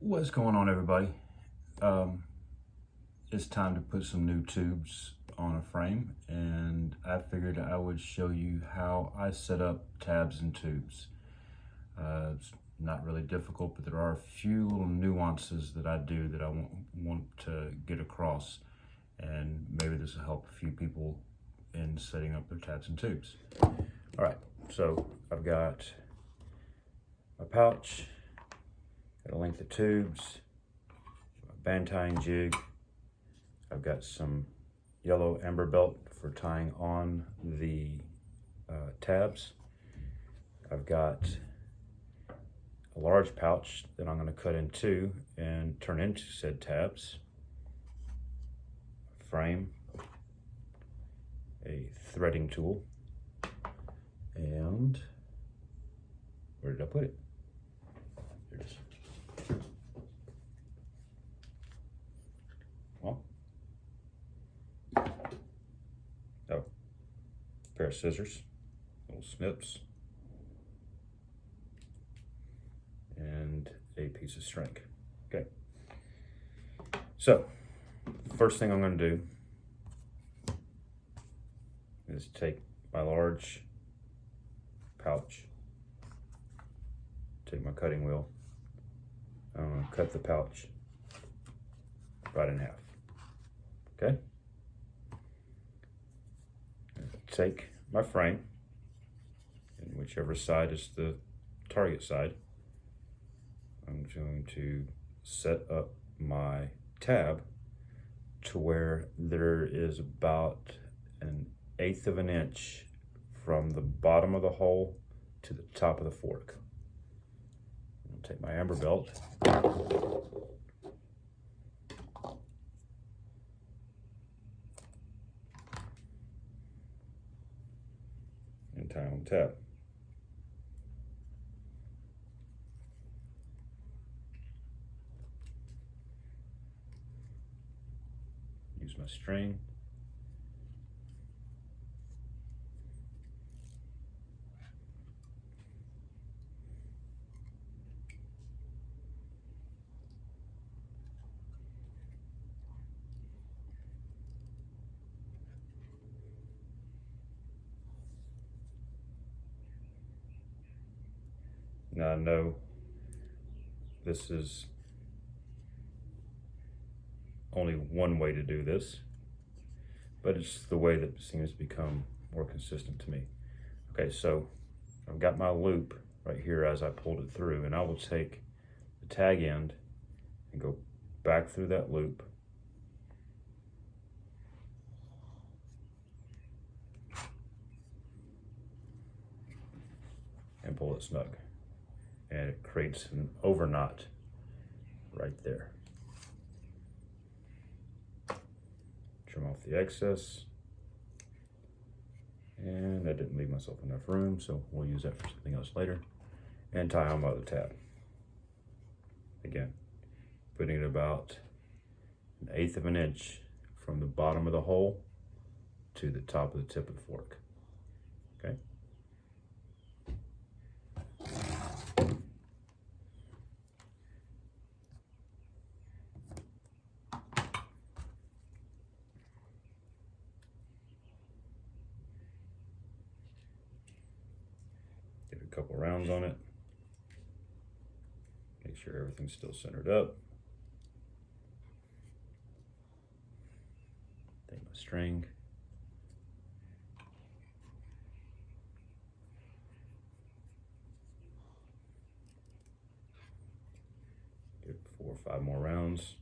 What's going on, everybody? It's time to put some new tubes on a frame, and I figured I would show you how I set up tabs and tubes. It's not really difficult, but there are a few little nuances that I do that I want to get across, and maybe this will help a few people in setting up their tabs and tubes. All right, so I've got my pouch, got a length of tubes, a band tying jig. I've got some yellow amber belt for tying on the tabs. I've got a large pouch that I'm going to cut in two and turn into said tabs. A frame, a threading tool, and where did I put it? There it is. Well, oh, pair of scissors, little snips, and a piece of string. Okay. So, first thing I'm going to do is take my large pouch, take my cutting wheel, I'm going to cut the pouch right in half. Okay? Take my frame, and whichever side is the target side, I'm going to set up my tab to where there is about 1/8 of an inch from the bottom of the hole to the top of the fork. I'll take my amber belt, and tie on the tab. Use my string. Now I know this is only one way to do this, but it's the way that seems to become more consistent to me. Okay, so I've got my loop right here as I pulled it through, and I will take the tag end and go back through that loop and pull it snug. And it creates an overknot right there. Trim off the excess. And I didn't leave myself enough room, so we'll use that for something else later. And tie on my other tab. Again, putting it about 1/8 of an inch from the bottom of the hole to the top of the tip of the fork. Okay. Give it a couple rounds on it. Make sure everything's still centered up. Take my string. Give it 4 or 5 more rounds.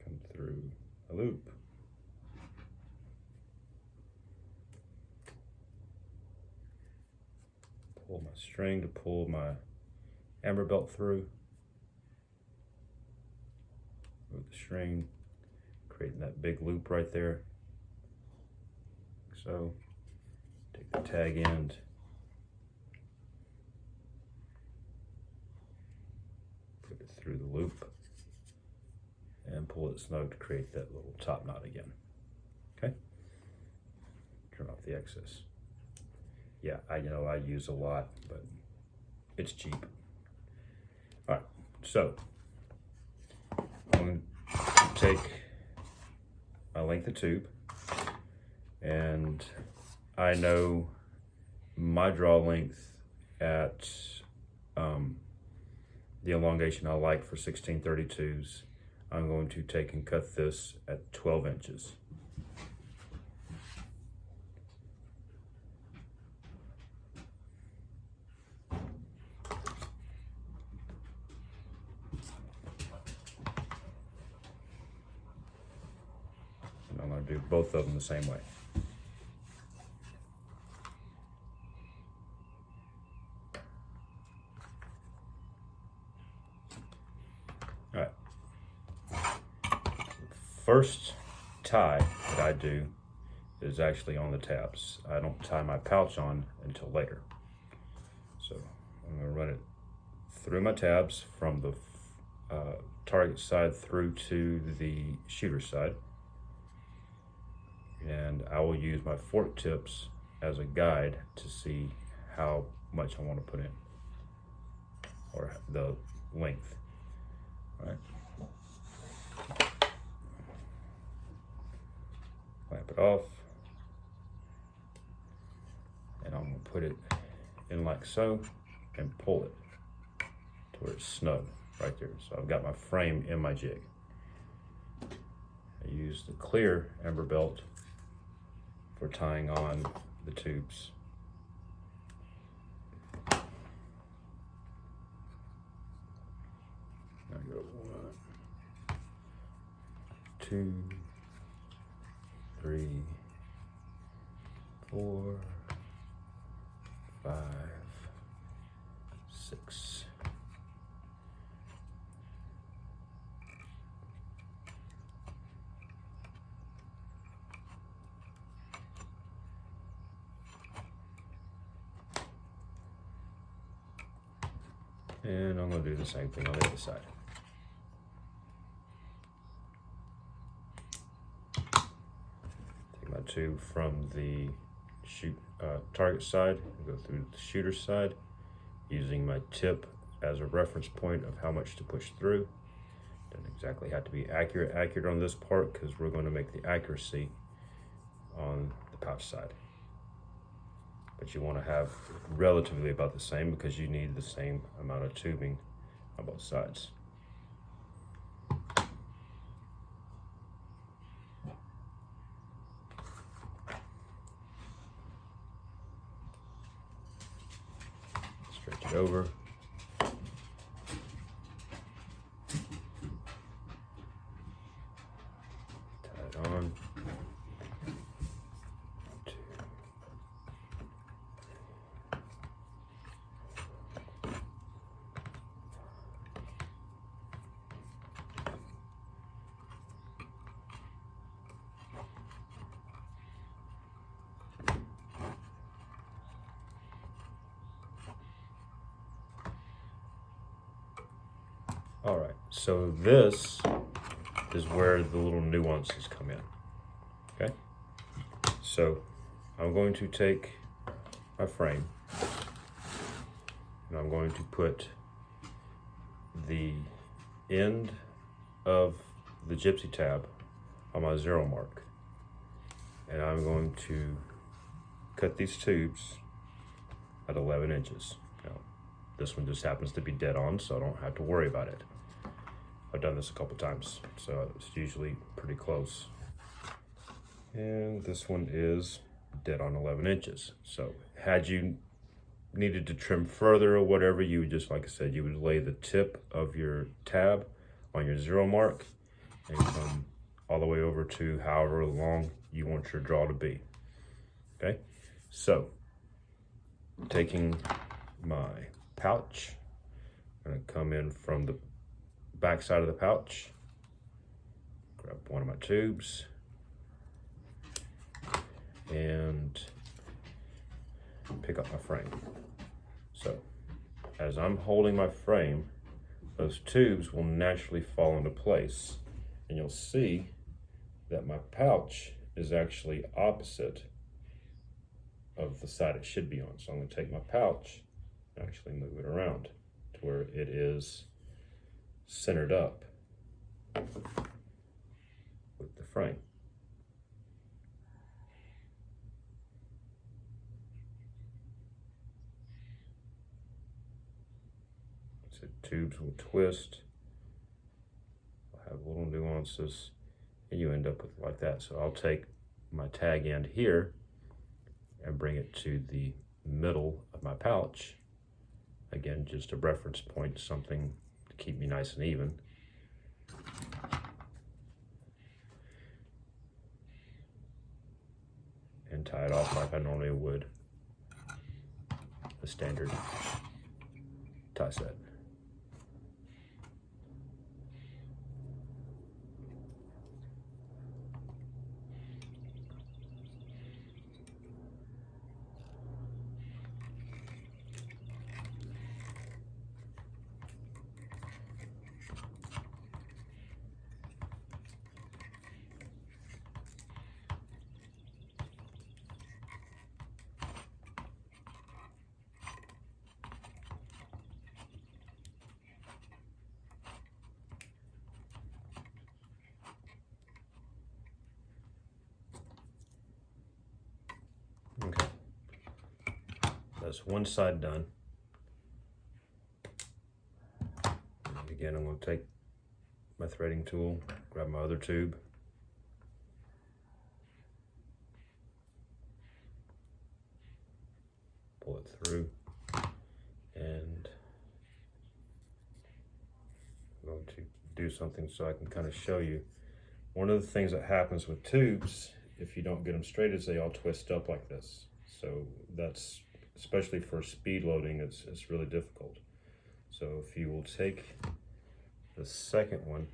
Come through a loop. Pull my string to pull my amber belt through. Move the string, creating that big loop right there. So, take the tag end, put it through the loop, and pull pull it snug to create that little top knot again. Okay? Turn off the excess. Yeah, I know I use a lot, but it's cheap. All right, so I'm going to take my length of tube, and I know my draw length at the elongation I like for 1632s. I'm going to take and cut this at 12 inches. And I'm going to do both of them the same way. All right. First tie that I do is actually on the tabs. I don't tie my pouch on until later. So I'm going to run it through my tabs from the target side through to the shooter side. And I will use my fork tips as a guide to see how much I want to put in, or the length. All right. Clamp it off, and I'm going to put it in like so and pull it to where it's snug right there. So I've got my frame in my jig. I use the clear amber belt for tying on the tubes. I go 1, 2, 3, 4, 5, 6. And I'm going to do the same thing on the other side. Take my tube from the target side, go through the shooter side, using my tip as a reference point of how much to push through. Doesn't exactly have to be accurate on this part, because we're going to make the accuracy on the pouch side. But you want to have relatively about the same, because you need the same amount of tubing on both sides. Stretch it over. Tie it on. All right, so this is where the little nuances come in, okay? So I'm going to take my frame, and I'm going to put the end of the gypsy tab on my 0 mark. And I'm going to cut these tubes at 11 inches. Now, this one just happens to be dead on, so I don't have to worry about it. I've done this a couple times, so it's usually pretty close. And this one is dead on 11 inches. So had you needed to trim further or whatever, you would just, like I said, you would lay the tip of your tab on your 0 mark and come all the way over to however long you want your draw to be. Okay, so taking my pouch, I'm gonna come in from the back side of the pouch, grab one of my tubes, and pick up my frame. So as I'm holding my frame, those tubes will naturally fall into place and you'll see that my pouch is actually opposite of the side it should be on. So I'm going to take my pouch and actually move it around to where it is centered up with the frame. So tubes will twist, have little nuances, and you end up with like that. So I'll take my tag end here and bring it to the middle of my pouch. Again, just a reference point, something to keep me nice and even. And tie it off like I normally would a standard tie set. Okay, that's one side done. And again, I'm going to take my threading tool, grab my other tube, pull it through, and I'm going to do something so I can kind of show you. One of the things that happens with tubes, if you don't get them straight, is they all twist up like this. So that's, especially for speed loading, it's really difficult. So if you will take the second one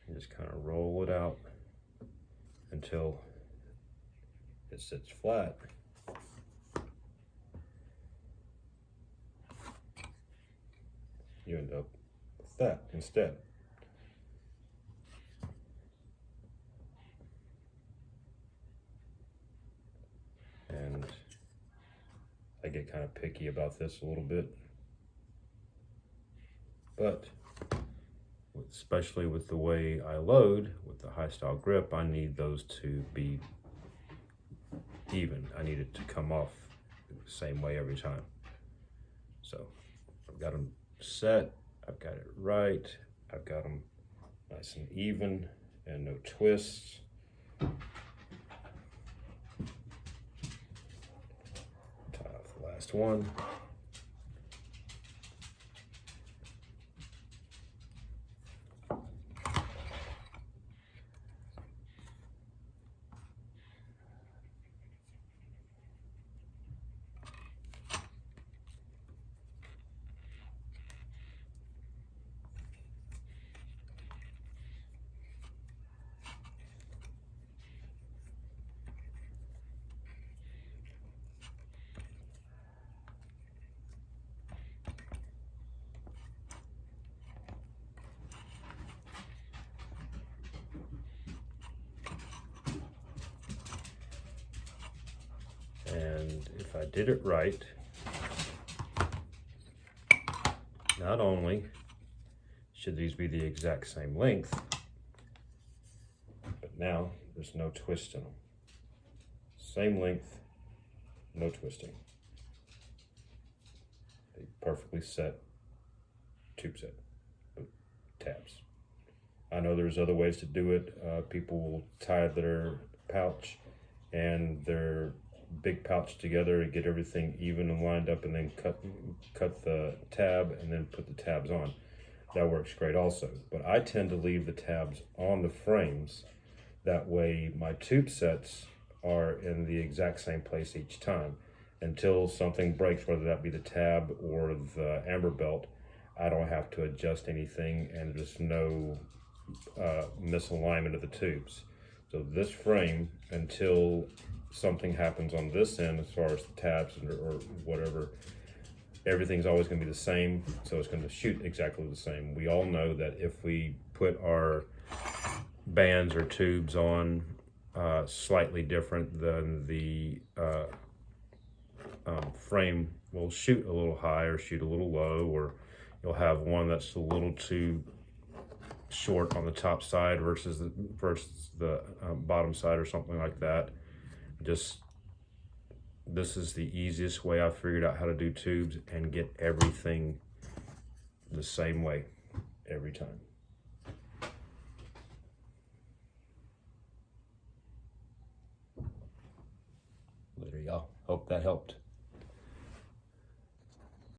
and just kind of roll it out until it sits flat. You end up with that instead. And I get kind of picky about this a little bit, but especially with the way I load with the high style grip, I need those to be even. I need it to come off the same way every time. So I've got them set, I've got it right, I've got them nice and even and no twists. Last one. And if I did it right, not only should these be the exact same length, but now there's no twist in them. Same length, no twisting. A perfectly set tube set with tabs. I know there's other ways to do it. People will tie their pouch and their big pouch together to get everything even and lined up, and then cut the tab and then put the tabs on. That works great also, but I tend to leave the tabs on the frames. That way my tube sets are in the exact same place each time until something breaks, whether that be the tab or the amber belt. I don't have to adjust anything, and there's no misalignment of the tubes. So this frame, until something happens on this end as far as the tabs or whatever, everything's always going to be the same, so it's going to shoot exactly the same. We all know that if we put our bands or tubes on slightly different than the frame will shoot a little high or shoot a little low, or you'll have one that's a little too short on the top side versus the bottom side or something like that. Just, this is the easiest way I've figured out how to do tubes and get everything the same way every time. There y'all. Hope that helped.